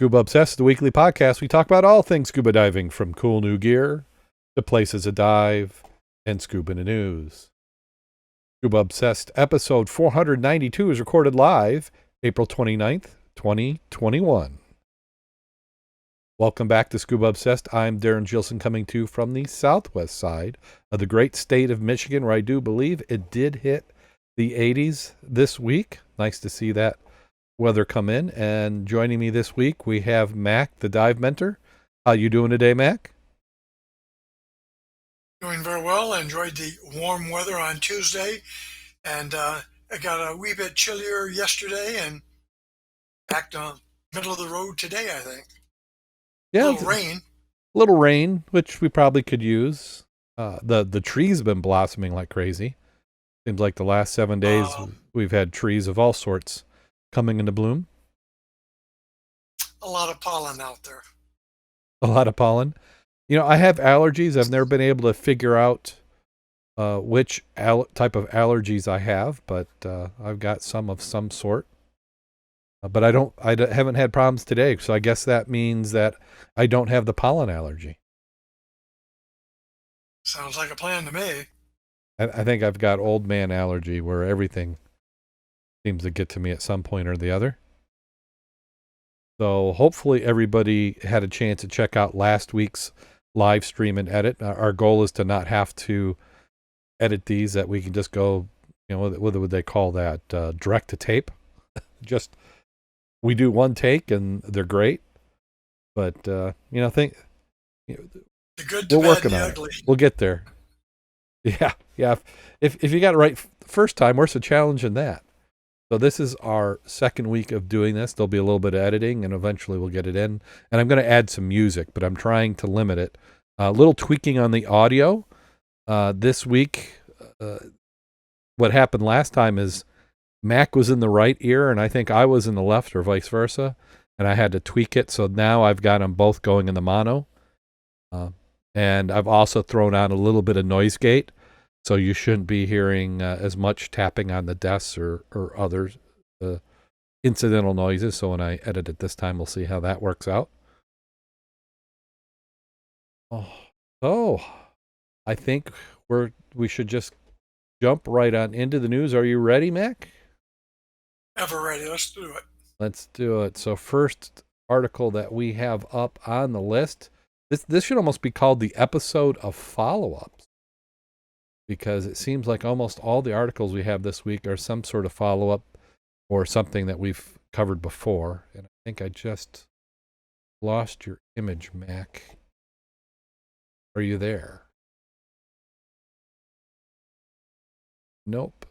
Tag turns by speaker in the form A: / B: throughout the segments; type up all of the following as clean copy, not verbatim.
A: Scuba Obsessed, the weekly podcast. We talk about all things scuba diving, from cool new gear to places to dive and scuba news. Scuba Obsessed episode 492 is recorded live April 29th, 2021. Welcome back to Scuba Obsessed. I'm Darrin Gilson, coming to you from the southwest side of the great state of Michigan, where I do believe it did hit the 80s this week. Nice to see that weather come in. And joining me this week, we have Mack, the dive mentor. How you doing today, Mack?
B: Doing very well. I enjoyed the warm weather on Tuesday, and I got a wee bit chillier yesterday, and back to middle of the road today, I think.
A: Yeah,
B: A
A: little rain, which we probably could use. The trees have been blossoming like crazy. Seems like the last 7 days we've had trees of all sorts coming into bloom.
B: A lot of pollen out there.
A: A lot of pollen. You know, I have allergies. I've never been able to figure out which type of allergies I have, but I've got some of some sort. But I haven't had problems today, so I guess that means that I don't have the pollen allergy.
B: Sounds like a plan to me.
A: I think I've got old man allergy, where everything seems to get to me at some point or the other. So hopefully everybody had a chance to check out last week's live stream and edit. Our goal is to not have to edit these, that we can just go, you know, what would they call that? Direct to tape. Just, we do one take and they're great. But, the good,
B: the
A: we're
B: bad,
A: working
B: the
A: on
B: ugly.
A: it. We'll get there. Yeah. If you got it right first time, where's the challenge in that? So this is our second week of doing this. There'll be a little bit of editing, and eventually we'll get it in. And I'm going to add some music, but I'm trying to limit it. A little tweaking on the audio. This week, what happened last time is Mack was in the right ear, and I think I was in the left, or vice versa. And I had to tweak it. So now I've got them both going in the mono. And I've also thrown on a little bit of noise gate. So you shouldn't be hearing as much tapping on the desks or other incidental noises. So when I edit it this time, we'll see how that works out. Oh, I think we should just jump right on into the news. Are you ready, Mack?
B: Ever ready. Let's do it.
A: Let's do it. So first article that we have up on the list, this should almost be called the episode of follow-ups, because it seems like almost all the articles we have this week are some sort of follow-up or something that we've covered before. And I think I just lost your image, Mack. Are you there? Nope.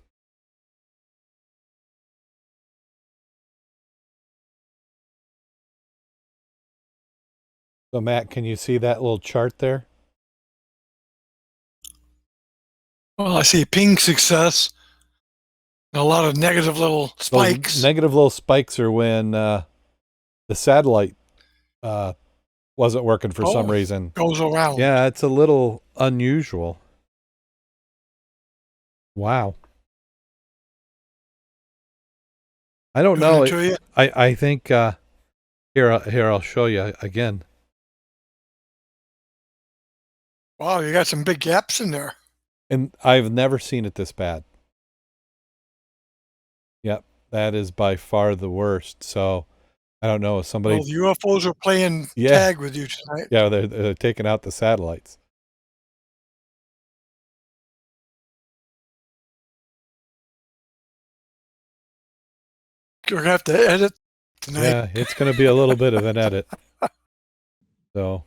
A: So, Matt, can you see that little chart there?
B: Well, I see ping success. A lot of negative little spikes.
A: Those negative little spikes are when the satellite wasn't working for some reason.
B: Goes around.
A: Yeah, it's a little unusual. Wow. I don't know. I think here I'll show you again.
B: Wow, you got some big gaps in there.
A: And I've never seen it this bad. Yep, that is by far the worst. So I don't know if somebody.
B: Well, the UFOs are playing tag with you tonight.
A: Yeah, they're taking out the satellites.
B: You're gonna have to edit tonight.
A: Yeah, it's gonna be a little bit of an edit. So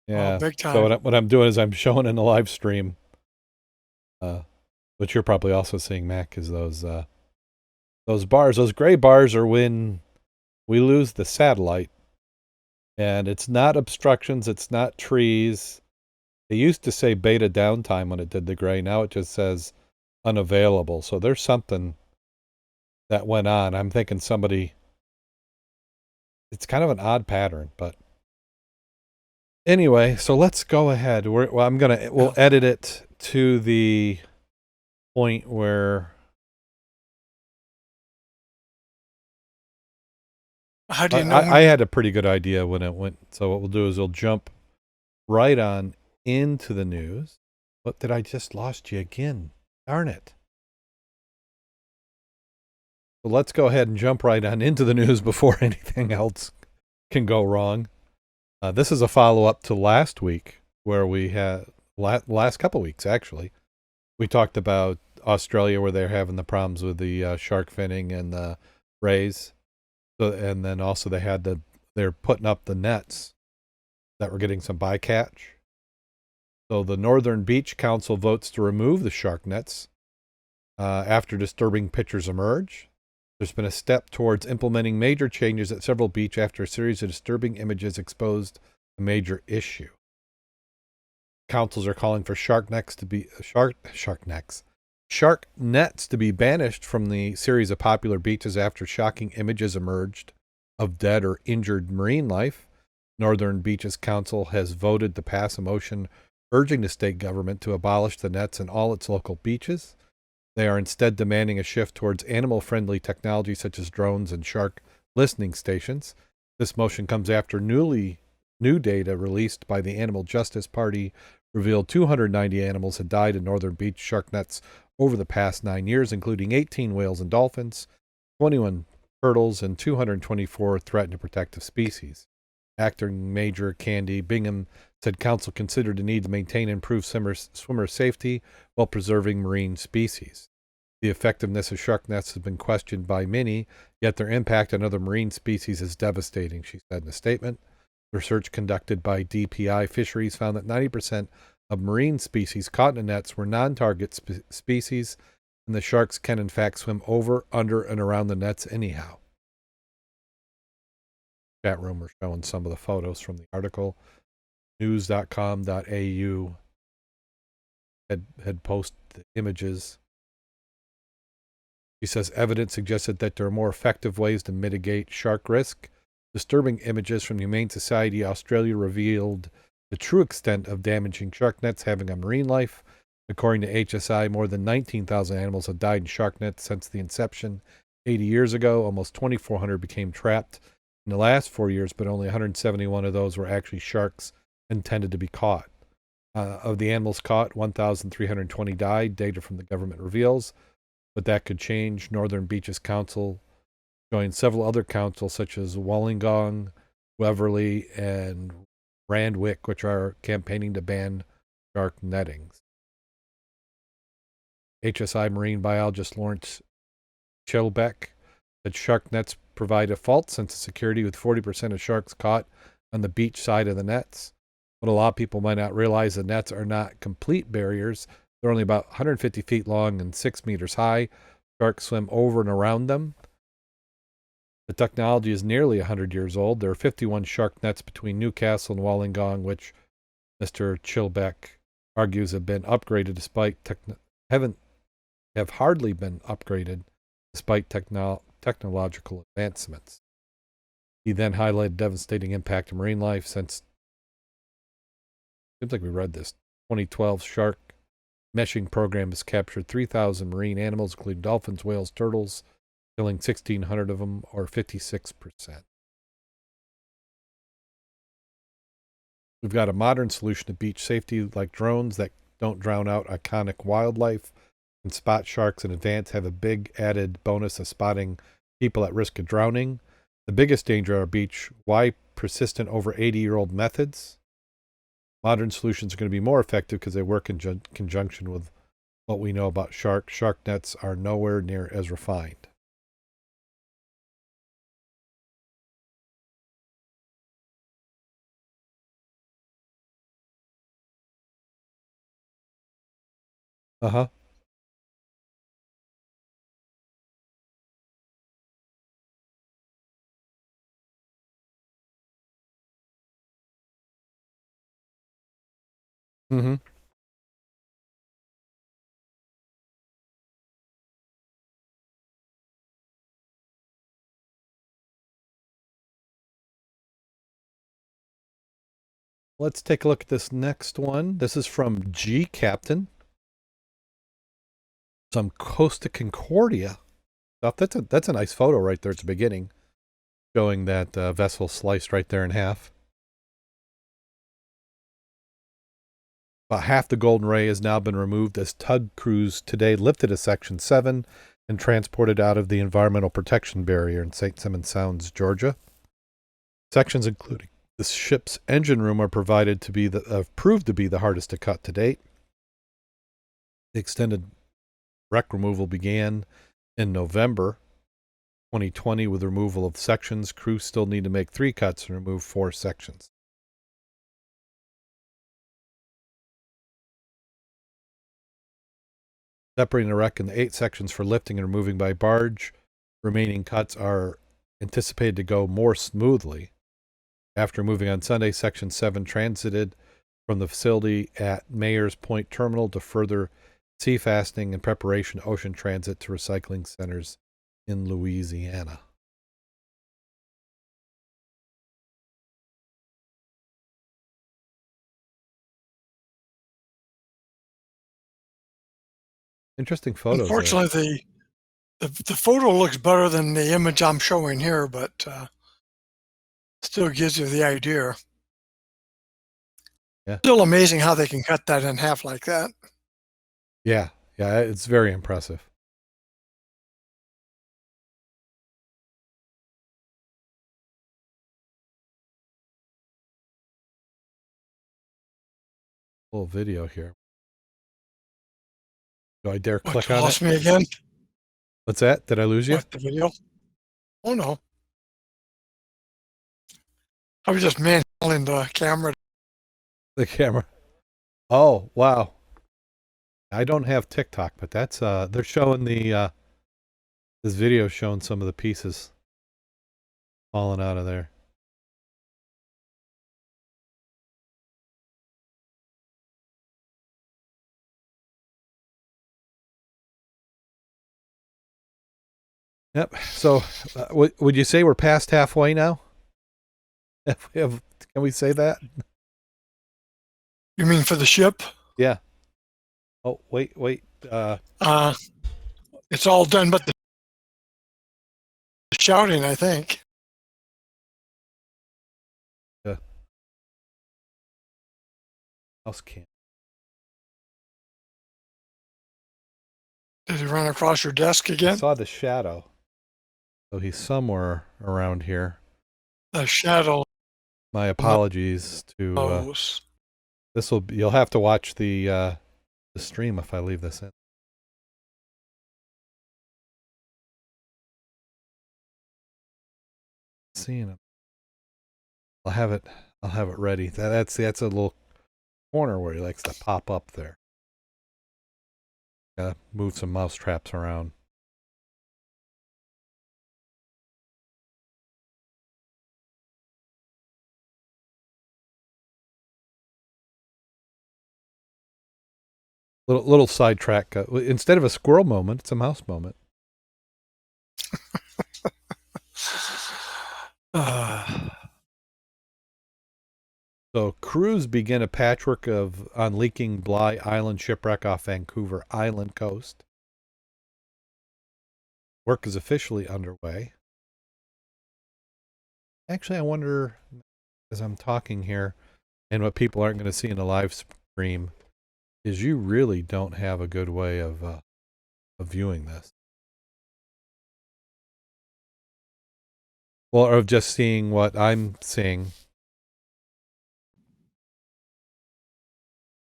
A: yeah,
B: big time.
A: So what I'm doing is I'm showing in the live stream, which you're probably also seeing, Mack, is those bars. Those gray bars are when we lose the satellite, and it's not obstructions, it's not trees. It used to say beta downtime when it did the gray. Now it just says unavailable. So there's something that went on. I'm thinking somebody. It's kind of an odd pattern, but anyway. So let's go ahead. We'll edit it to the point where
B: How do you know
A: I
B: when?
A: had a pretty good idea when it went. So what we'll do is we'll jump right on into the news. What did I just lost you again? Darn it. So let's go ahead and jump right on into the news before anything else can go wrong. This is a follow-up to last week where we had last couple weeks actually. We talked about Australia where they're having the problems with the shark finning and the rays. So, and then also they're putting up the nets that were getting some bycatch. So the Northern Beach Council votes to remove the shark nets after disturbing pictures emerge. There's been a step towards implementing major changes at several beaches after a series of disturbing images exposed a major issue. Councils are calling for shark nets to be banished from the series of popular beaches after shocking images emerged of dead or injured marine life. Northern Beaches Council has voted to pass a motion urging the state government to abolish the nets in all its local beaches. They are instead demanding a shift towards animal-friendly technology such as drones and shark listening stations. This motion comes after new data released by the Animal Justice Party revealed 290 animals had died in northern beach shark nets over the past 9 years, including 18 whales and dolphins, 21 turtles, and 224 threatened or protected species. Acting Major Candy Bingham said council considered the need to maintain and improve swimmer safety while preserving marine species. The effectiveness of shark nets has been questioned by many, yet their impact on other marine species is devastating, she said in a statement. Research conducted by DPI Fisheries found that 90% of marine species caught in the nets were non-target species, and the sharks can in fact swim over, under, and around the nets anyhow. Chat room, we're showing some of the photos from the article. News.com.au had posted the images. He says evidence suggested that there are more effective ways to mitigate shark risk. Disturbing images from the Humane Society Australia revealed the true extent of damaging shark nets having on marine life. According to HSI, more than 19,000 animals have died in shark nets since the inception 80 years ago. Almost 2,400 became trapped in the last 4 years, but only 171 of those were actually sharks intended to be caught. Of the animals caught, 1,320 died, data from the government reveals, but that could change. Northern Beaches Council joined several other councils such as Wollongong, Waverley, and Randwick, which are campaigning to ban shark nettings. HSI marine biologist Lawrence Chilbeck said shark nets provide a false sense of security with 40% of sharks caught on the beach side of the nets. What a lot of people might not realize, the nets are not complete barriers. They're only about 150 feet long and 6 meters high. Sharks swim over and around them. The technology is nearly 100 years old. There are 51 shark nets between Newcastle and Wollongong, which Mr. Chilbeck argues have been upgraded despite have hardly been upgraded despite technological advancements. He then highlighted devastating impact on marine life since, seems like we read this, 2012 shark meshing program has captured 3,000 marine animals, including dolphins, whales, turtles, killing 1,600 of them, or 56%. We've got a modern solution to beach safety like drones that don't drown out iconic wildlife and spot sharks in advance, have a big added bonus of spotting people at risk of drowning. The biggest danger at our beach, why persistent over 80-year-old methods? Modern solutions are going to be more effective because they work in conjunction with what we know about sharks. Shark nets are nowhere near as refined. Uh-huh. Mm-hmm. Let's take a look at this next one. This is from G Captain. Some Costa Concordia stuff. That's a nice photo right there at the beginning. showing that vessel sliced right there in half. About half the Golden Ray has now been removed as tug crews today lifted a Section 7 and transported out of the environmental protection barrier in St. Simon Sounds, Georgia. Sections including the ship's engine room are proved to be the hardest to cut to date. The extended wreck removal began in November 2020 with removal of sections. Crews still need to make 3 cuts and remove 4 sections. Separating the wreck into 8 sections for lifting and removing by barge. Remaining cuts are anticipated to go more smoothly. After moving on Sunday, Section 7 transited from the facility at Mayors Point Terminal to further sea fastening and preparation ocean transit to recycling centers in Louisiana. Interesting photos.
B: Unfortunately, the photo looks better than the image I'm showing here, but still gives you the idea.
A: Yeah.
B: Still amazing how they can cut that in half like that.
A: Yeah, it's very impressive. Little video here. Do I dare click on it?
B: Lost me again?
A: What's that? Did I lose you?
B: What, the video? Oh no. I was just manhandling the camera.
A: The camera. Oh, wow. I don't have TikTok, but that's they're showing the this video showing some of the pieces falling out of there. Yep. So, would you say we're past halfway now? Can we say that?
B: You mean for the ship?
A: Yeah. Oh, wait.
B: It's all done but the shouting, I think.
A: Yeah. House cam.
B: Did he run across your desk
A: I
B: again?
A: saw the shadow. So he's somewhere around here.
B: The shadow.
A: My apologies to you'll have to watch the stream if I leave this in. Seeing him. I'll have it ready. That's a little corner where he likes to pop up there. Gotta move some mouse traps around. Little sidetrack. Instead of a squirrel moment, it's a mouse moment. So crews begin a patchwork on leaking Bligh Island shipwreck off Vancouver Island coast. Work is officially underway. Actually, I wonder, as I'm talking here, and what people aren't going to see in the live stream, is you really don't have a good way of viewing this. Well, or of just seeing what I'm seeing.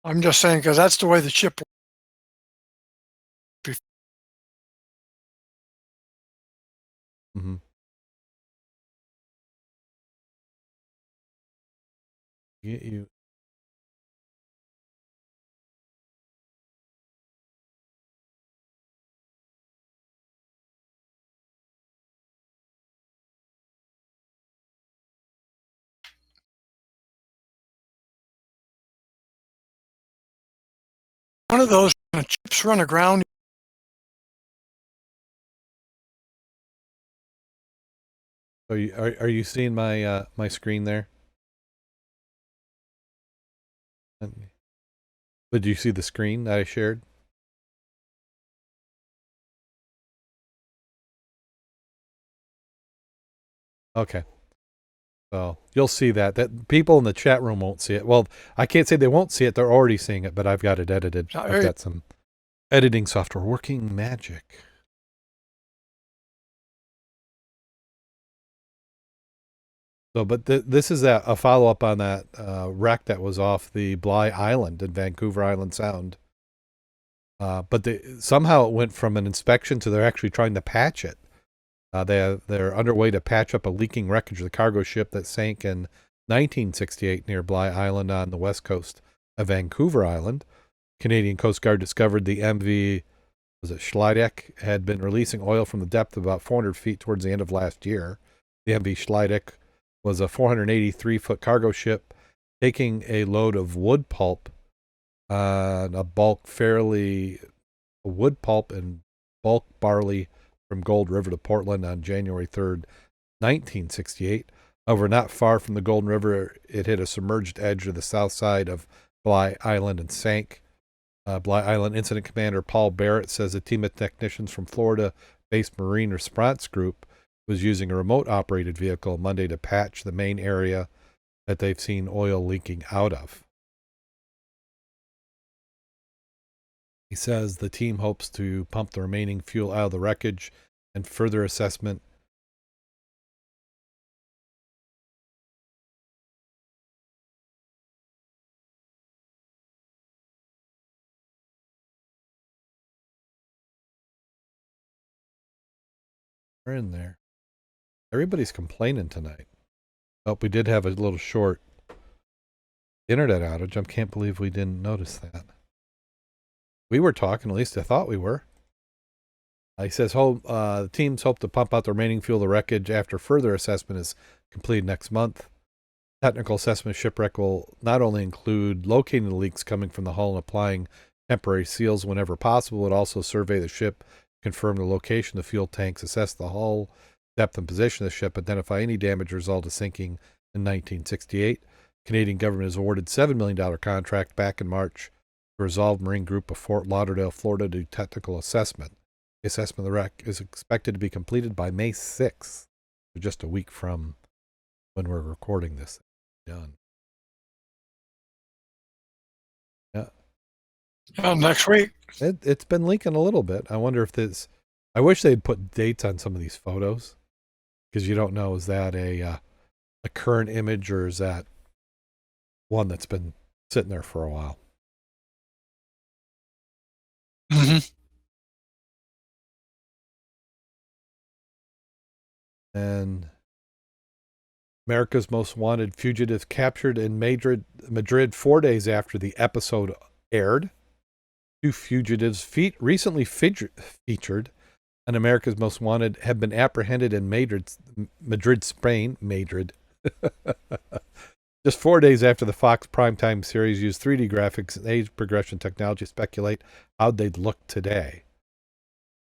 B: I'm just saying because that's the way the ship.
A: Mm-hmm. Get you.
B: One of those chips run aground.
A: So are you seeing my my screen there? Did you see the screen that I shared? Okay. So you'll see that people in the chat room won't see it. Well, I can't say they won't see it. They're already seeing it, but I've got it edited. I've got some editing software working magic. So, but this is a follow-up on that wreck that was off the Bligh Island in Vancouver Island Sound. But somehow it went from an inspection to they're actually trying to patch it. They're underway to patch up a leaking wreckage of the cargo ship that sank in 1968 near Bligh Island on the west coast of Vancouver Island. Canadian Coast Guard discovered the MV, was it Schleideck, had been releasing oil from the depth of about 400 feet towards the end of last year. The MV Schleideck was a 483-foot cargo ship taking a load of wood pulp wood pulp and bulk barley from Gold River to Portland on January 3rd, 1968. However, not far from the Golden River, it hit a submerged edge to the south side of Bligh Island and sank. Bligh Island Incident Commander Paul Barrett says a team of technicians from Florida-based Marine Response Group was using a remote-operated vehicle Monday to patch the main area that they've seen oil leaking out of. He says the team hopes to pump the remaining fuel out of the wreckage and further assessment. We're in there. Everybody's complaining tonight. Oh, we did have a little short internet outage. I can't believe we didn't notice that. We were talking, at least I thought we were. He says the teams hope to pump out the remaining fuel of the wreckage after further assessment is completed next month. Technical assessment of shipwreck will not only include locating the leaks coming from the hull and applying temporary seals whenever possible, but also survey the ship, confirm the location of the fuel tanks, assess the hull, depth and position of the ship, identify any damage result of sinking in 1968. Canadian government has awarded $7 million contract back in March to Resolve Marine Group of Fort Lauderdale, Florida, to do technical assessment. The assessment of the wreck is expected to be completed by May 6th, just a week from when we're recording this. Done.
B: Yeah, next week.
A: It's been leaking a little bit. I wonder if this. I wish they'd put dates on some of these photos, because you don't know, is that a current image or is that one that's been sitting there for a while?
B: Mm-hmm.
A: And America's Most Wanted fugitive captured in Madrid 4 days after the episode aired. Two fugitives recently featured on America's Most Wanted have been apprehended in Madrid, Spain. Madrid. Just 4 days after the Fox primetime series used 3D graphics and age progression technology to speculate how they'd look today.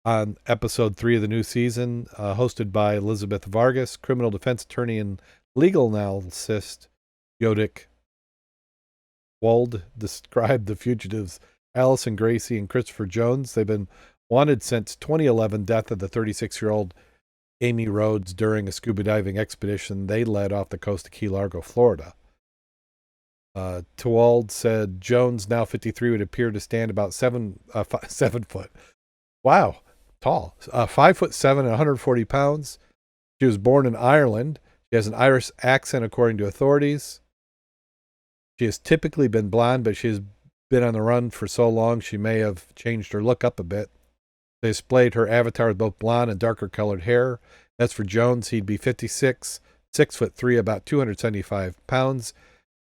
A: On episode 3 of the new season, hosted by Elizabeth Vargas, criminal defense attorney and legal analyst Yodik Wald described the fugitives Allison Gracie and Christopher Jones. They've been wanted since 2011 death of the 36-year-old Amy Rhodes during a scuba diving expedition they led off the coast of Key Largo, Florida. Tewald said Jones, now 53, would appear to stand about 7 foot. Wow, tall. 5'7" and 140 pounds. She was born in Ireland. She has an Irish accent, according to authorities. She has typically been blonde, but she has been on the run for so long she may have changed her look up a bit. They displayed her avatar with both blonde and darker colored hair. As for Jones, he'd be 56, 6'3", about 275 pounds.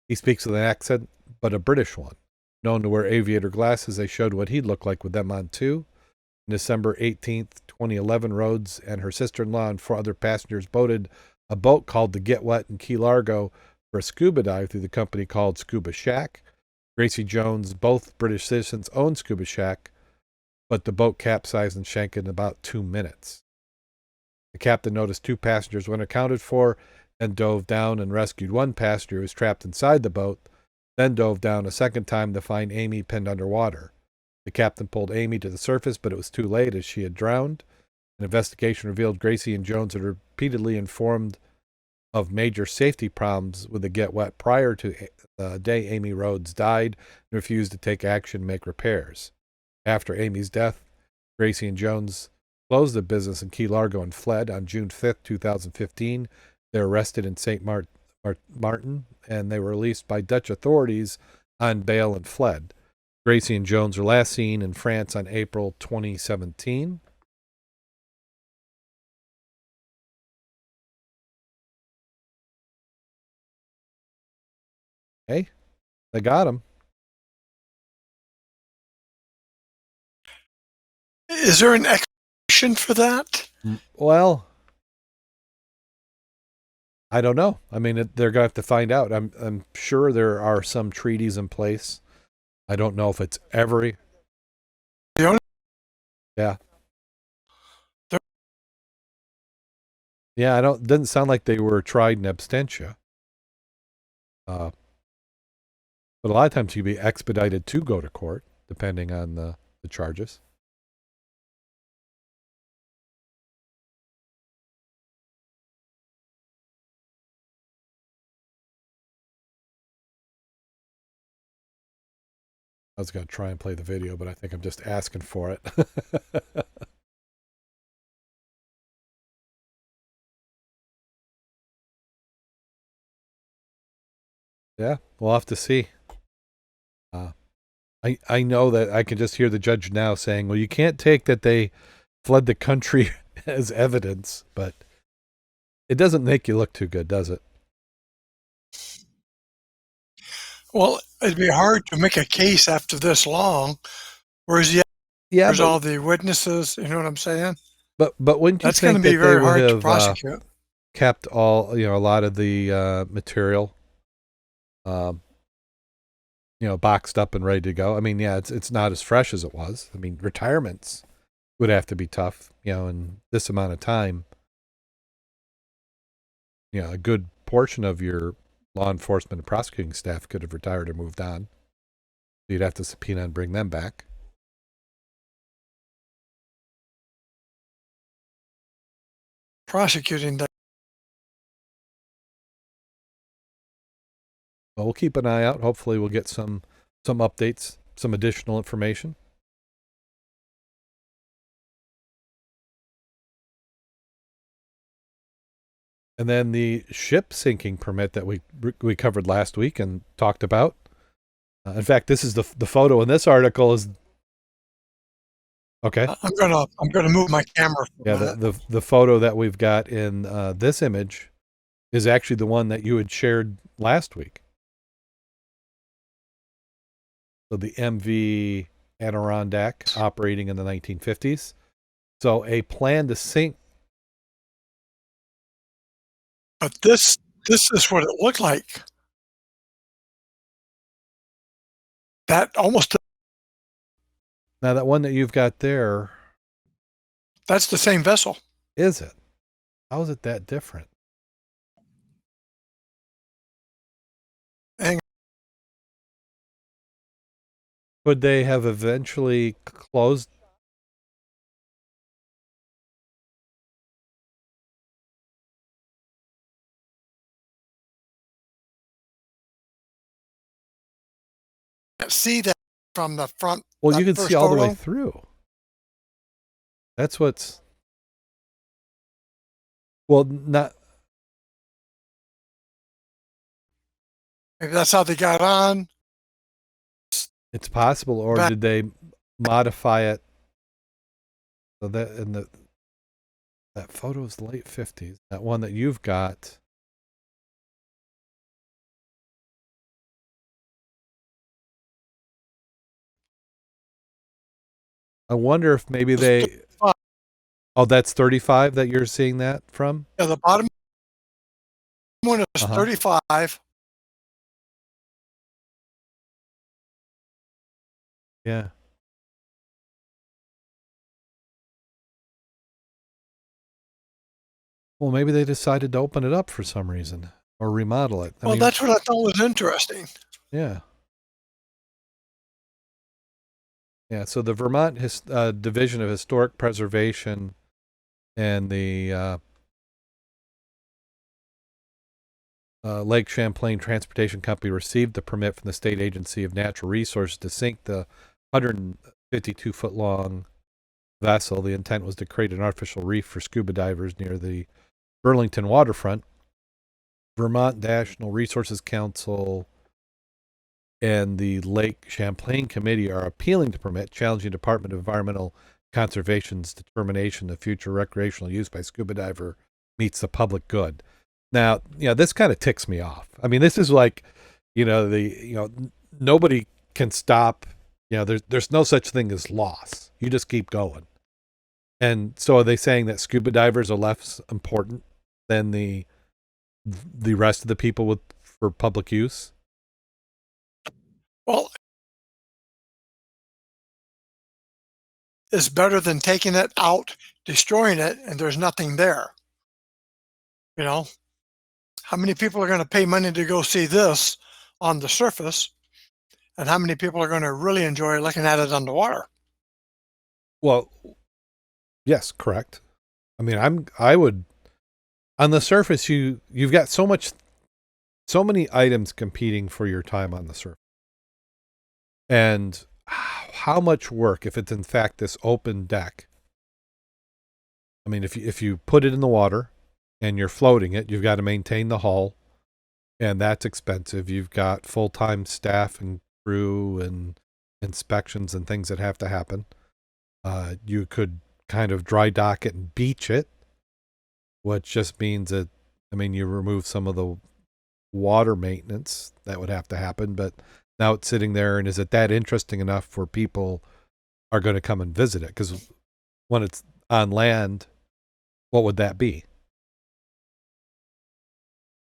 A: He speaks with an accent, but a British one. Known to wear aviator glasses, they showed what he'd look like with them on too. On December 18th, 2011, Rhodes and her sister-in-law and 4 other passengers boated a boat called the Get Wet in Key Largo for a scuba dive through the company called Scuba Shack. Gracie Jones, both British citizens, own Scuba Shack, but the boat capsized and sank in about 2 minutes. The captain noticed 2 passengers weren't accounted for and dove down and rescued 1 passenger who was trapped inside the boat, then dove down a second time to find Amy pinned underwater. The captain pulled Amy to the surface, but it was too late as she had drowned. An investigation revealed Gracie and Jones had repeatedly informed of major safety problems with the get wet prior to the day Amy Rhodes died and refused to take action and make repairs. After Amy's death, Gracie and Jones closed the business in Key Largo and fled. On June 5th, 2015, they were arrested in St. Martin, and they were released by Dutch authorities on bail and fled. Gracie and Jones were last seen in France on April 2017. Hey, they got him.
B: Is there an explanation for that?
A: Well, I don't know. I mean, they're going to have to find out. I'm sure there are some treaties in place. I don't know if it's every. Yeah. Yeah, doesn't sound like they were tried in absentia. But a lot of times you'd be expedited to go to court, depending on the charges. I was going to try and play the video, but I think I'm just asking for it. Yeah, we'll have to see. I know that I can just hear the judge now saying, well, you can't take that they fled the country as evidence, but it doesn't make you look too good, does it?
B: Well, it'd be hard to make a case after this long. Whereas there's all the witnesses, you know what I'm saying?
A: But wouldn't you
B: That's going
A: think
B: to be
A: that they
B: very
A: would
B: hard to
A: have
B: prosecute.
A: kept all, a lot of the material, boxed up and ready to go? I mean, yeah, it's not as fresh as it was. I mean, retirements would have to be tough, in this amount of time. A good portion of your law enforcement and prosecuting staff could have retired or moved on. You'd have to subpoena and bring them back.
B: Prosecuting that.
A: Well, we'll keep an eye out. Hopefully we'll get some updates, some additional information. And then the ship sinking permit that we covered last week and talked about. In fact, this is the photo in this article is okay.
B: I'm gonna move my camera.
A: Yeah, the photo that we've got in this image is actually the one that you had shared last week. So the MV Adirondack operating in the 1950s. So a plan to sink.
B: But this is what it looked like. That almost.
A: Now that one that you've got there.
B: That's the same vessel.
A: Is it? How is it that different? Could they have eventually closed?
B: See that from the front.
A: Well, you can see all the way through. That's what's. Well, not.
B: Maybe that's how they got on.
A: It's possible, or did they modify it so that in that photo's late 50s? That one that you've got. I wonder if maybe they. Oh, that's 35 that you're seeing that from?
B: Yeah, the bottom one is 35.
A: Yeah. Well, maybe they decided to open it up for some reason or remodel it.
B: Well, that's what I thought was interesting.
A: Yeah. Yeah, so the Vermont Division of Historic Preservation and the Lake Champlain Transportation Company received the permit from the State Agency of Natural Resources to sink the 152-foot-long vessel. The intent was to create an artificial reef for scuba divers near the Burlington waterfront. Vermont National Resources Council and the Lake Champlain Committee are appealing the permit, challenging Department of Environmental Conservation's determination that future recreational use by scuba diver meets the public good. Now, this kind of ticks me off. I mean, this is like, nobody can stop. There's no such thing as loss. You just keep going. And so are they saying that scuba divers are less important than the rest of the people for public use?
B: Well, it's better than taking it out, destroying it, and there's nothing there. How many people are going to pay money to go see this on the surface, and how many people are going to really enjoy looking at it underwater?
A: Well, yes, correct. I mean, I would, on the surface, you've got so many items competing for your time on the surface. And how much work, if it's in fact this open deck. I mean, if you put it in the water and you're floating it, you've got to maintain the hull, and that's expensive. You've got full-time staff and crew and inspections and things that have to happen. You could kind of dry dock it and beach it, which just means that, you remove some of the water maintenance that would have to happen, but now it's sitting there, and is it that interesting enough for people are going to come and visit it? Because when it's on land, what would that be?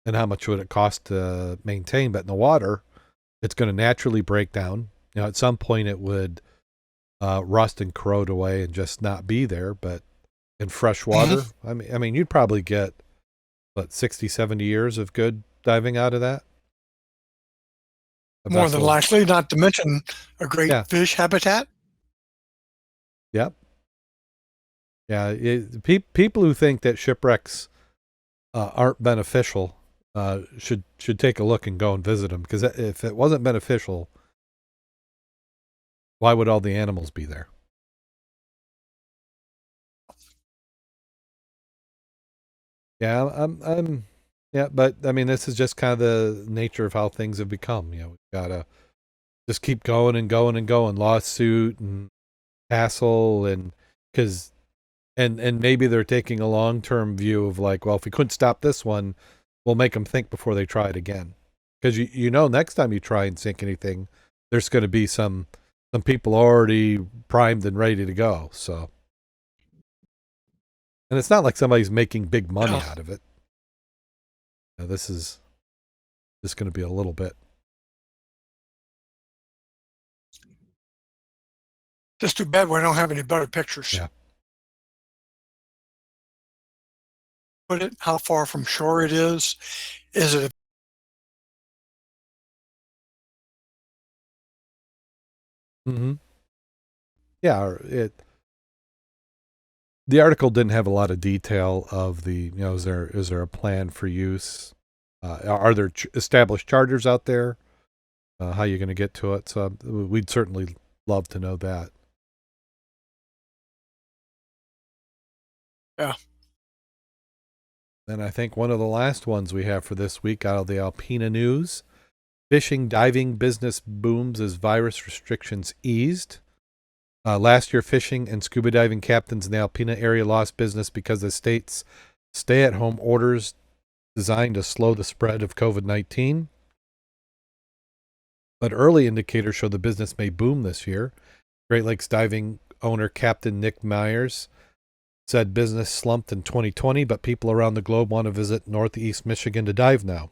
A: And how much would it cost to maintain? But in the water, it's going to naturally break down. At some point it would rust and corrode away and just not be there. But in fresh water, you'd probably get, 60, 70 years of good diving out of that?
B: More than likely, not to mention a great fish habitat.
A: Yep. Yeah. People who think that shipwrecks aren't beneficial should take a look and go and visit them, because if it wasn't beneficial, why would all the animals be there? Yeah, but this is just kind of the nature of how things have become. We've got to just keep going and going and going, lawsuit and hassle, and maybe they're taking a long-term view of like, well, if we couldn't stop this one, we'll make them think before they try it again. Because next time you try and sink anything, there's going to be some people already primed and ready to go. So, and it's not like somebody's making big money out of it. This is just going to be a little bit.
B: Just too bad we don't have any better pictures.
A: Yeah.
B: Put it, how far from shore it is. Is it
A: Yeah, the article didn't have a lot of detail of the, is there a plan for use? Are there established charters out there? How are you going to get to it? So we'd certainly love to know that.
B: Yeah.
A: And I think one of the last ones we have for this week out of the Alpena News: fishing diving business booms as virus restrictions eased. Last year, fishing and scuba diving captains in the Alpena area lost business because the state's stay-at-home orders designed to slow the spread of COVID-19. But early indicators show the business may boom this year. Great Lakes diving owner Captain Nick Myers said business slumped in 2020, but people around the globe want to visit Northeast Michigan to dive now.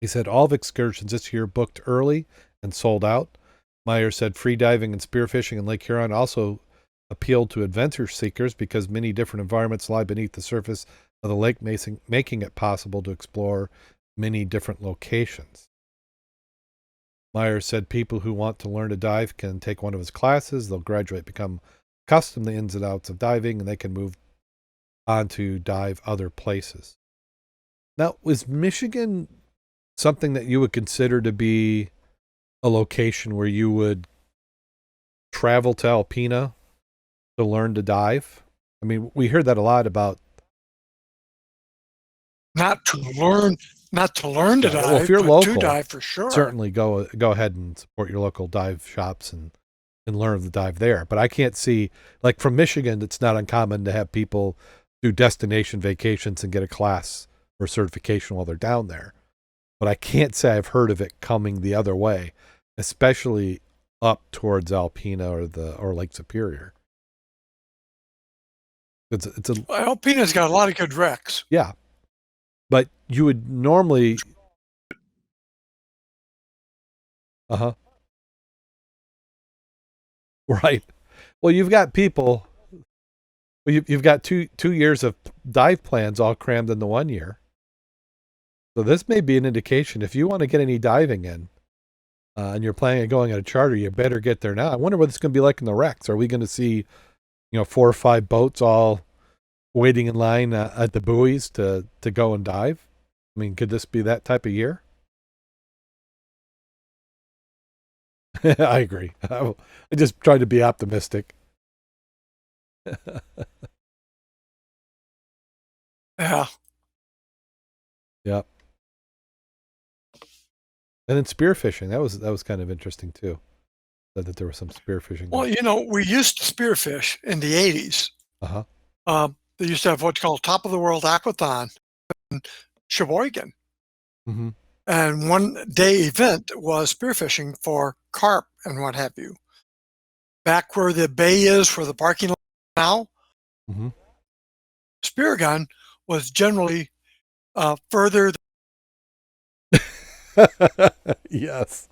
A: He said all of excursions this year booked early and sold out. Myers said free diving and spearfishing in Lake Huron also appealed to adventure seekers because many different environments lie beneath the surface of the lake, making it possible to explore many different locations. Myers said people who want to learn to dive can take one of his classes. They'll graduate, become accustomed to the ins and outs of diving, and they can move on to dive other places. Now, was Michigan something that you would consider to be a location where you would travel to Alpena to learn to dive? I mean, we hear that a lot about.
B: Not to learn, not to learn to
A: Right. Well, if
B: dive,
A: you're
B: but to
A: local,
B: dive for sure.
A: certainly go ahead and support your local dive shops and learn to dive there. But I can't see, like, from Michigan, it's not uncommon to have people do destination vacations and get a class or certification while they're down there. But I can't say I've heard of it coming the other way, especially up towards Alpena or Lake Superior. It's a
B: Alpena's got a lot of good wrecks.
A: Yeah, but you would normally. Uh-huh. Right. Well, you've got people. Well, you've got two years of dive plans all crammed into 1 year. So this may be an indication if you want to get any diving in, and you're planning on going on a charter, you better get there now. I wonder what it's going to be like in the wrecks. Are we going to see, 4 or 5 boats all waiting in line at the buoys to go and dive? I mean, could this be that type of year? I agree. I just tried to be optimistic.
B: Yeah.
A: Yeah. And then spearfishing. That was kind of interesting too. That there was some spearfishing.
B: Well, we used to spearfish in the 80s.
A: Uh-huh.
B: They used to have what's called Top of the World Aquathon in Sheboygan.
A: Mm-hmm.
B: And one day event was spearfishing for carp and what have you. Back where the bay is for the parking lot now,
A: Mm-hmm.
B: spear gun was generally further.
A: Yes.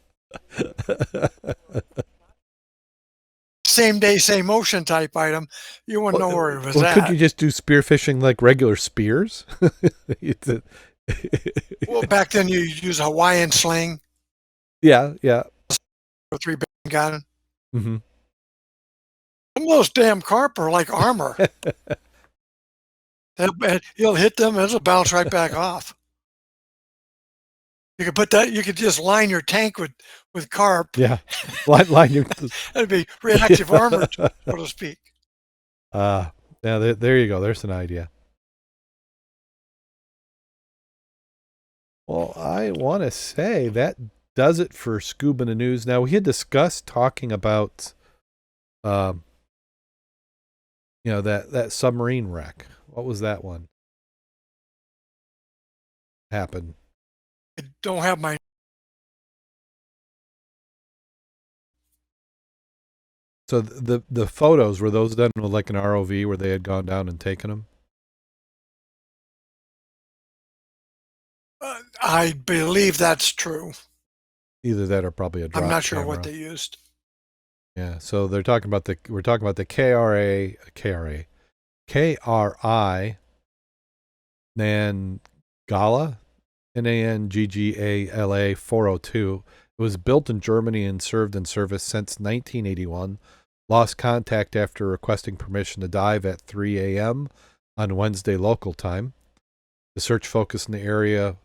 B: Same day, same ocean type item. You wouldn't know where it was
A: Could you
B: at.
A: just do spearfishing like regular spears?
B: Well, back then you use a Hawaiian sling
A: Yeah, yeah.
B: or 3 gun.
A: Mm-hmm.
B: Some of those damn carp are like armor. You'll hit them, it'll bounce right back off. You could just line your tank with carp.
A: Yeah. Line your.
B: That'd be reactive armor, so to speak.
A: Yeah, there you go. There's an idea. Well, I want to say that does it for Scuba in the News. Now, we had discussed talking about, that submarine wreck. What was that one? Happened.
B: I don't have my.
A: So the photos, were those done with like an ROV where they had gone down and taken them?
B: I believe that's true.
A: Either that or probably a drop
B: I'm not sure
A: camera.
B: what they used.
A: Yeah, so we're talking about the KRI Nangala, Nanggala 402. It was built in Germany and served in service since 1981. Lost contact after requesting permission to dive at 3 a.m. on Wednesday local time. The search focused in the area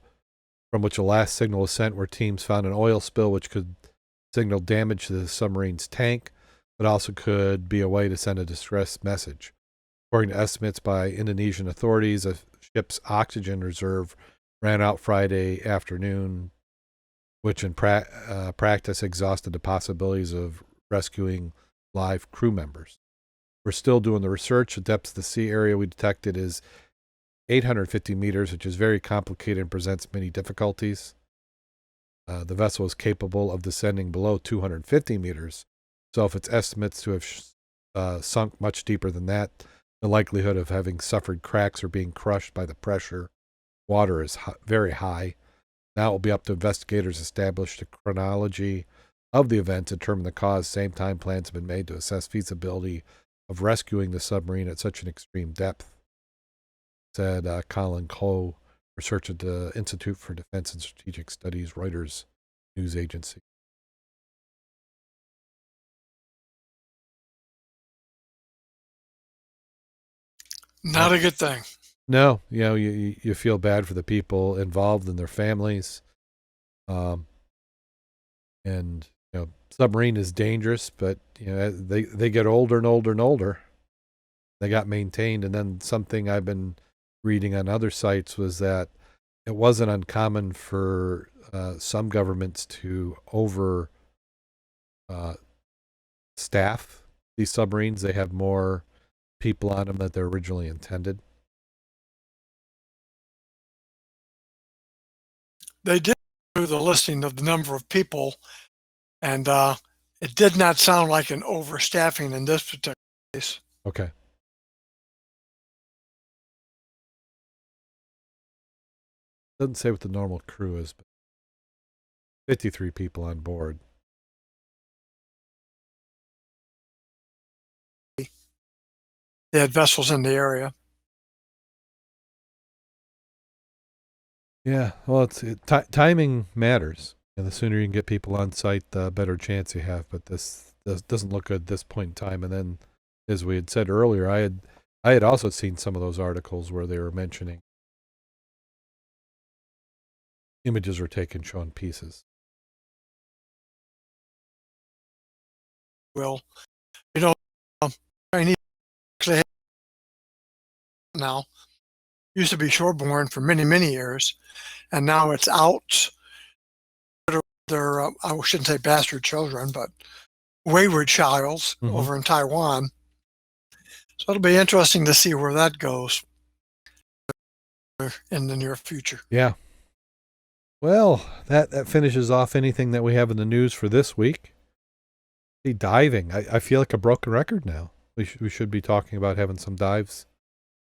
A: from which a last signal was sent, where teams found an oil spill which could signal damage to the submarine's tank, but also could be a way to send a distress message. According to estimates by Indonesian authorities, a ship's oxygen reserve ran out Friday afternoon, which in practice exhausted the possibilities of rescuing live crew members. We're still doing the research. The depth of the sea area we detected is 850 meters, which is very complicated and presents many difficulties. The vessel is capable of descending below 250 meters. So if its estimates to have sunk much deeper than that, the likelihood of having suffered cracks or being crushed by the pressure water is very high. Now it will be up to investigators to establish the chronology of the event, determine the cause. Same time, plans have been made to assess feasibility of rescuing the submarine at such an extreme depth, said Colin Coe, researcher at the Institute for Defense and Strategic Studies, Reuters news agency.
B: Not a good thing.
A: No, you feel bad for the people involved and their families. Um, and submarine is dangerous, but they get older and older and older. They got maintained, and then something I've been reading on other sites was that it wasn't uncommon for some governments to over uh, staff these submarines. They have more people on them than they're originally intended.
B: They did do the listing of the number of people, and it did not sound like an overstaffing in this particular case.
A: Okay. Doesn't say what the normal crew is, but 53 people on board.
B: They had vessels in the area.
A: Yeah, well, timing matters, and the sooner you can get people on site, the better chance you have. But this doesn't look good at this point in time. And then, as we had said earlier, I had also seen some of those articles where they were mentioning images were taken showing pieces.
B: Well, you know, Chinese actually now used to be shoreborne for many, many years, and now it's out. They're, I shouldn't say bastard children, but wayward childs over in Taiwan. So it'll be interesting to see where that goes in the near future.
A: Yeah. Well, that finishes off anything that we have in the news for this week. See, diving. I feel like a broken record now. We should be talking about having some dives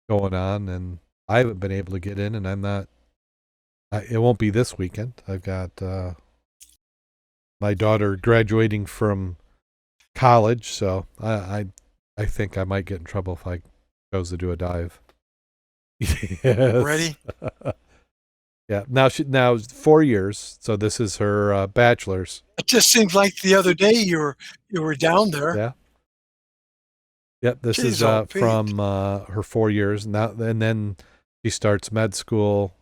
A: going on, and I haven't been able to get in, and I'm not. It won't be this weekend. I've got my daughter graduating from college, so I think I might get in trouble if I chose to do a dive. Yes.
B: Ready?
A: Yeah. Now 4 years, so this is her bachelor's.
B: It just seems like the other day you were down there.
A: Yeah. Yep. This is from her 4 years now, and then she starts med school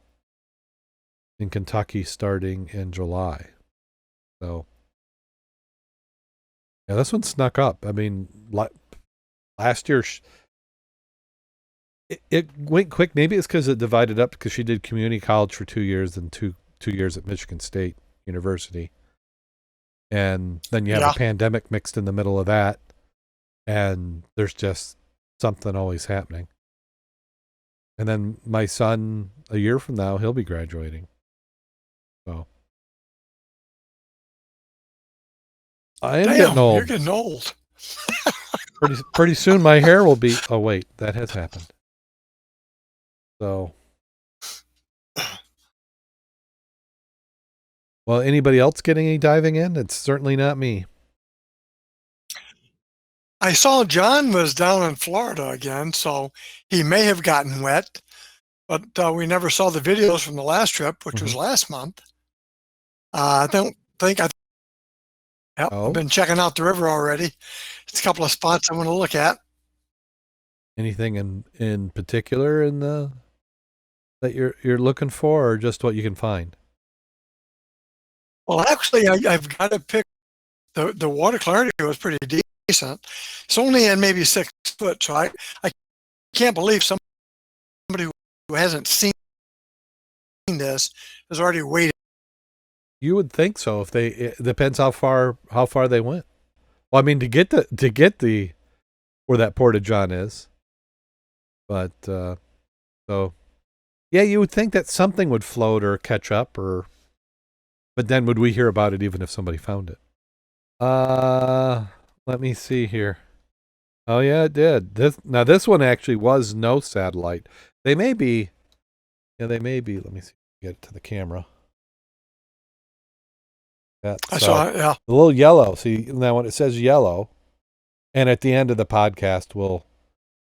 A: in Kentucky starting in July. So yeah, this one snuck up. I mean, last year it went quick. Maybe it's because it divided up because she did community college for 2 years and two years at Michigan State University, and then you have a pandemic mixed in the middle of that, and there's just something always happening. And then my son, a year from now, he'll be graduating. So I am getting old.
B: You're getting old.
A: Pretty soon my hair will be. Oh wait, that has happened. So, well, anybody else getting any diving in? It's certainly not me.
B: I saw John was down in Florida again, so he may have gotten wet, but we never saw the videos from the last trip, which was last month. I don't think I. Yep, I've been checking out the river already. It's a couple of spots I want to look at.
A: Anything in particular in the that you're looking for, or just what you can find?
B: Well, actually, I've got to pick the water clarity was pretty decent. It's only in maybe 6 foot, so I can't believe somebody who hasn't seen this has already waited.
A: You would think so. If it depends how far they went. Well, I mean, to get the where that Porta John is, but so yeah, you would think that something would float or catch up, but then would we hear about it even if somebody found it? Let me see here. Oh yeah, it did. This one actually was no satellite. They may be. Yeah, they may be. Let me see. Get it to the camera.
B: I saw it. Yeah,
A: the little yellow. See now when it says yellow, and at the end of the podcast,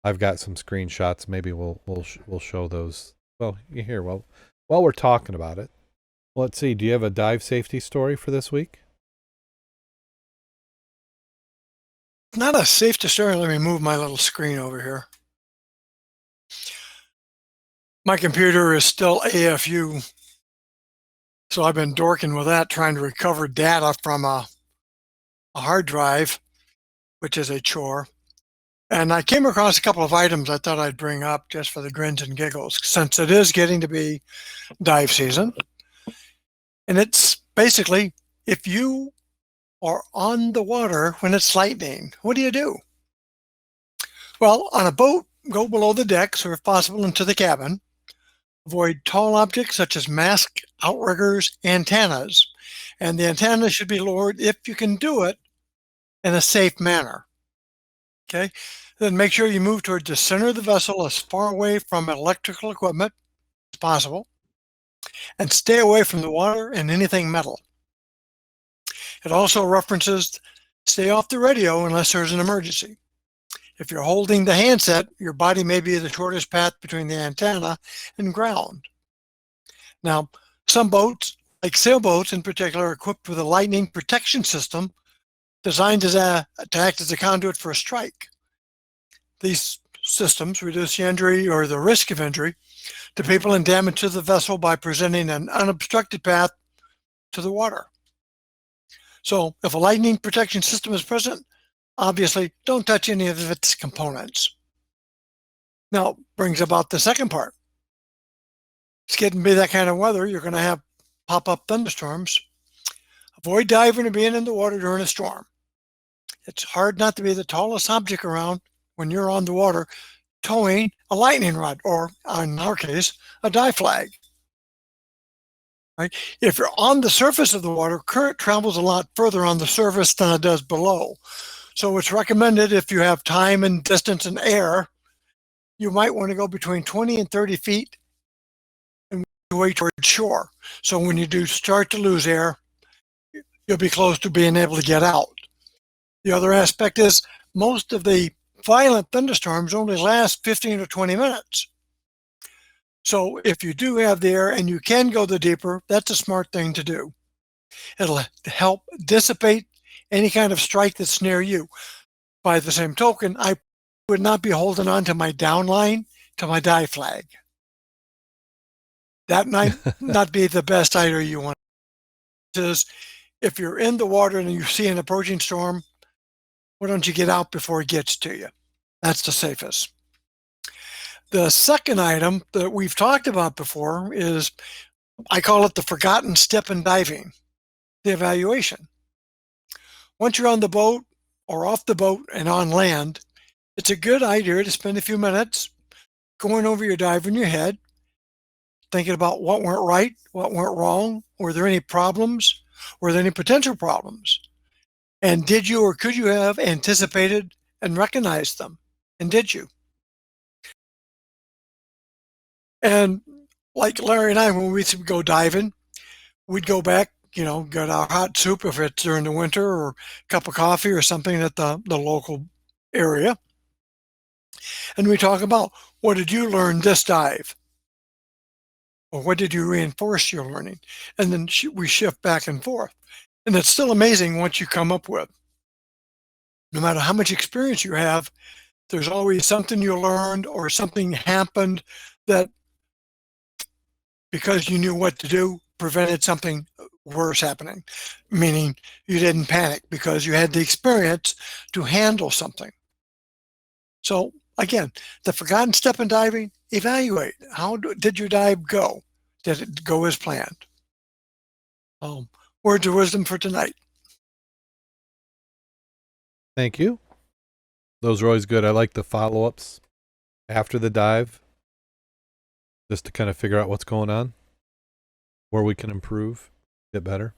A: I've got some screenshots. Maybe we'll show those. Well, you hear while we're talking about it. Let's see. Do you have a dive safety story for this week?
B: not a safety story. Let me move my little screen over here. My computer is still AFU, so I've been dorking with that, trying to recover data from a hard drive, which is a chore. And I came across a couple of items I thought I'd bring up just for the grins and giggles, since it is getting to be dive season. And it's basically, if you are on the water when it's lightning, what do you do? Well, on a boat, go below the decks or if possible into the cabin. Avoid tall objects such as masts, outriggers, antennas. And the antenna should be lowered if you can do it in a safe manner. Okay. Then make sure you move towards the center of the vessel as far away from electrical equipment as possible. And stay away from the water and anything metal. It also references stay off the radio unless there's an emergency. If you're holding the handset, your body may be the shortest path between the antenna and ground. Now, some boats, like sailboats in particular, are equipped with a lightning protection system designed to act as a conduit for a strike. These systems reduce the injury or the risk of injury to people and damage to the vessel by presenting an unobstructed path to the water. So if a lightning protection system is present, obviously don't touch any of its components. Now, brings about the second part. It's getting to be that kind of weather. You're going to have pop-up thunderstorms. Avoid diving or being in the water during a storm. It's hard not to be the tallest object around when you're on the water towing a lightning rod, or in our case, a dive flag. Right? If you're on the surface of the water, current travels a lot further on the surface than it does below. So it's recommended if you have time and distance and air, you might want to go between 20 and 30 feet and way towards shore. So when you do start to lose air, you'll be close to being able to get out. The other aspect is most of the violent thunderstorms only last 15 or 20 minutes. So if you do have the air and you can go the deeper, that's a smart thing to do. It'll help dissipate any kind of strike that's near you. By the same token, I would not be holding on to my downline to my dive flag. That might not be the best idea you want. Is if you're in the water and you see an approaching storm, why don't you get out before it gets to you? That's the safest. The second item that we've talked about before is, I call it the forgotten step in diving, the evaluation. Once you're on the boat or off the boat and on land, it's a good idea to spend a few minutes going over your dive in your head, thinking about what went right, what went wrong, were there any problems, were there any potential problems, and did you or could you have anticipated and recognized them, and did you? And like Larry and I, when we go diving, we'd go back, get our hot soup if it's during the winter, or a cup of coffee or something at the local area. And we talk about, what did you learn this dive? Or what did you reinforce your learning? And then we shift back and forth. And it's still amazing what you come up with. No matter how much experience you have, there's always something you learned or something happened that, because you knew what to do, prevented something worse happening, meaning you didn't panic because you had the experience to handle something. So again, the forgotten step in diving, evaluate. How did your dive go? Did it go as planned? Words of wisdom for tonight.
A: Thank you. Those are always good. I like the follow-ups after the dive, just to kind of figure out what's going on, where we can improve, get better.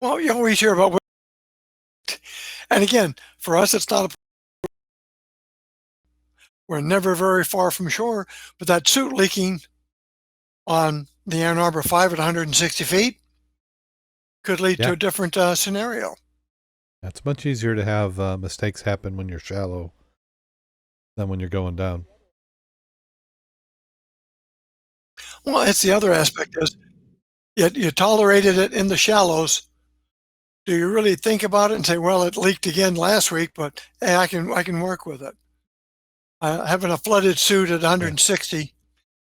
B: Well, you always hear about, and again, for us, it's not we're never very far from shore, but that suit leaking on the Ann Arbor 5 at 160 feet could lead to a different scenario.
A: It's much easier to have mistakes happen when you're shallow than when you're going down.
B: Well, it's the other aspect is you tolerated it in the shallows. Do you really think about it and say, well, it leaked again last week, but hey, I can work with it? Having a flooded suit at 160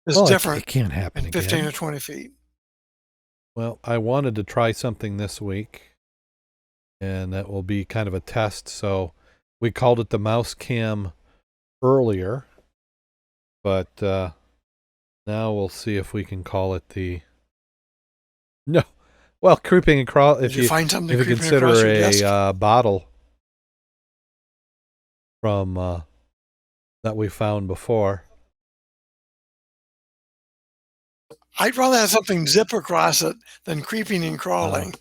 B: is
A: Well,
B: different
A: it can't happen
B: in 15
A: again.
B: or 20 feet.
A: Well, I wanted to try something this week, and that will be kind of a test. So we called it the mouse cam earlier, but now we'll see if we can call it the no. Well, creeping across.
B: Did you find something
A: if you
B: creeping across
A: consider
B: your desk?
A: a bottle from that we found before.
B: I'd rather have something zip across it than creeping and crawling.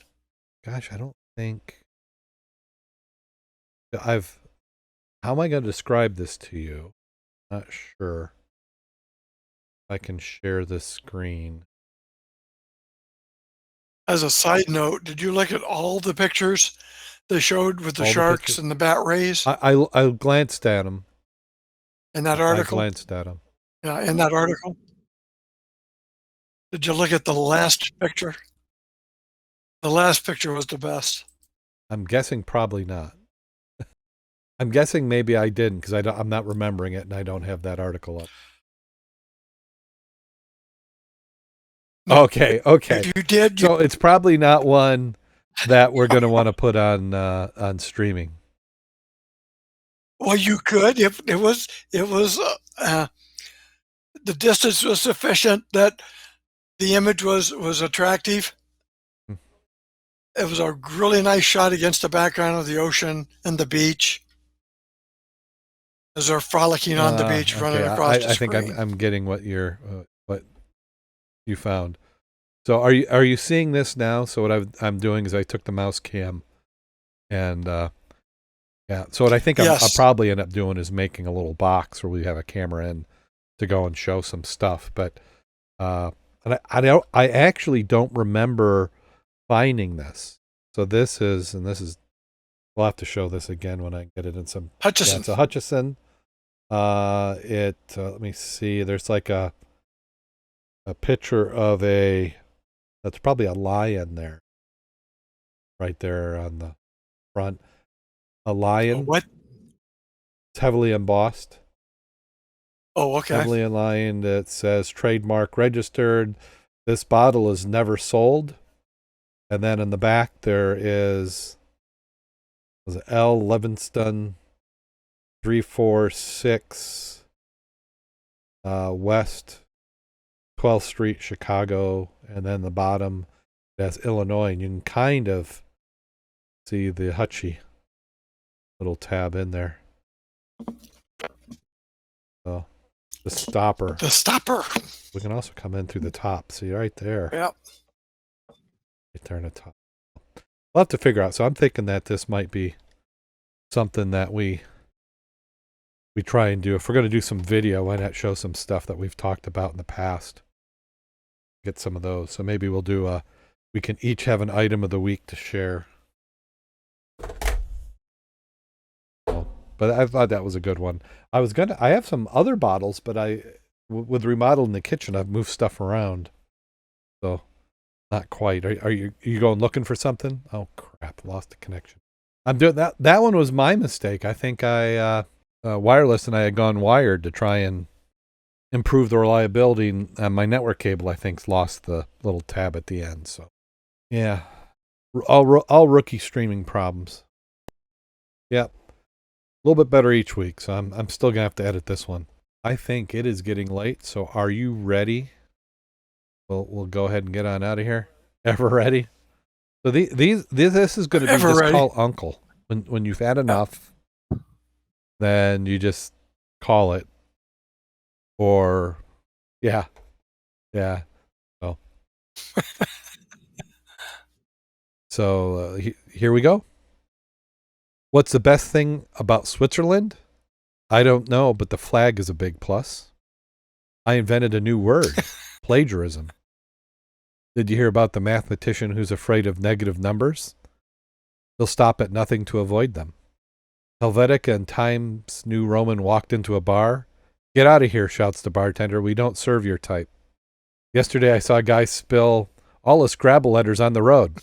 A: Gosh, I don't think I've. How am I going to describe this to you? Not sure. I can share this screen.
B: As a side note, did you look at all the pictures they showed with the
A: All the
B: sharks
A: pictures?
B: and the bat rays
A: I glanced at them.
B: in that
A: I
B: article?
A: glanced at them.
B: Yeah, in that article. Did you look at the last picture? The last picture was the best.
A: I'm guessing probably not. I'm guessing maybe I didn't because I'm not remembering it and I don't have that article up.
B: No,
A: Okay.
B: If you did,
A: So it's probably not one that we're going to want to put on streaming.
B: well, you could if it was the distance was sufficient that the image was attractive. It was a really nice shot against the background of the ocean and the beach as they're frolicking on the beach, running across the screen.
A: I think I'm getting what you found. So are you seeing this now? So what I'm doing is I took the mouse cam, and yeah. So what I think I'll probably end up doing is making a little box where we have a camera in to go and show some stuff. But and I actually don't remember finding this. So this is we'll have to show this again when I get it in some.
B: Hutchison.
A: Yeah, it's a Hutchison. Let me see. There's like a picture of that's probably a lion there. Right there on the front. A lion.
B: What?
A: It's heavily embossed.
B: Oh, okay.
A: Heavily aligned. It says trademark registered. This bottle is never sold. And then in the back there is L. Livingston 346 West 12th Street, Chicago. And then the bottom, that's Illinois. And you can kind of see the Hutchie little tab in there. So the stopper.
B: The stopper.
A: We can also come in through the top. See right there.
B: Yep.
A: Right there in the top. We'll have to figure out. So I'm thinking that this might be something that we try and do. If we're going to do some video, why not show some stuff that we've talked about in the past? Get some of those. So maybe we'll do we can each have an item of the week to share. But I thought that was a good one. I have some other bottles, but with remodeling the kitchen, I've moved stuff around. So not quite. Are you going looking for something? Oh crap, lost the connection. I'm doing that. That one was my mistake. I think wireless and I had gone wired to try and improve the reliability, and my network cable I think's lost the little tab at the end. So yeah, all rookie streaming problems. Yep. A little bit better each week, so I'm still gonna have to edit this one. I think it is getting late, so are you ready? We'll go ahead and get on out of here. Ever ready? So this is going to be just call Uncle. When you've had enough, then you just call it. Or yeah. Oh. So here we go. What's the best thing about Switzerland? I don't know, but the flag is a big plus. I invented a new word, plagiarism. Did you hear about the mathematician who's afraid of negative numbers? He'll stop at nothing to avoid them. Helvetica and Times New Roman walked into a bar. Get out of here, shouts the bartender. We don't serve your type. Yesterday I saw a guy spill all his Scrabble letters on the road.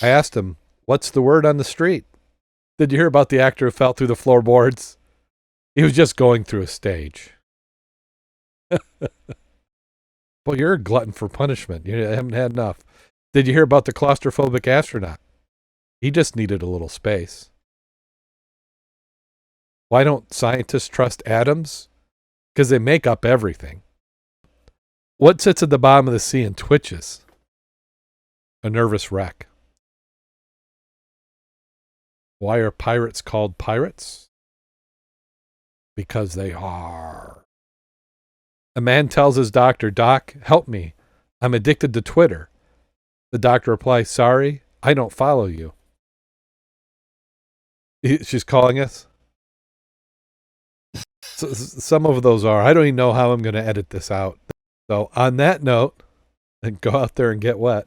A: I asked him, what's the word on the street? Did you hear about the actor who fell through the floorboards? He was just going through a stage. Well, you're a glutton for punishment. You haven't had enough. Did you hear about the claustrophobic astronaut? He just needed a little space. Why don't scientists trust atoms? Because they make up everything. What sits at the bottom of the sea and twitches? A nervous wreck. Why are pirates called pirates? Because they are. A man tells his doctor, "Doc, help me. I'm addicted to Twitter." The doctor replies, "Sorry, I don't follow you." She's calling us. So, some of those are. I don't even know how I'm going to edit this out. So on that note, go out there and get wet.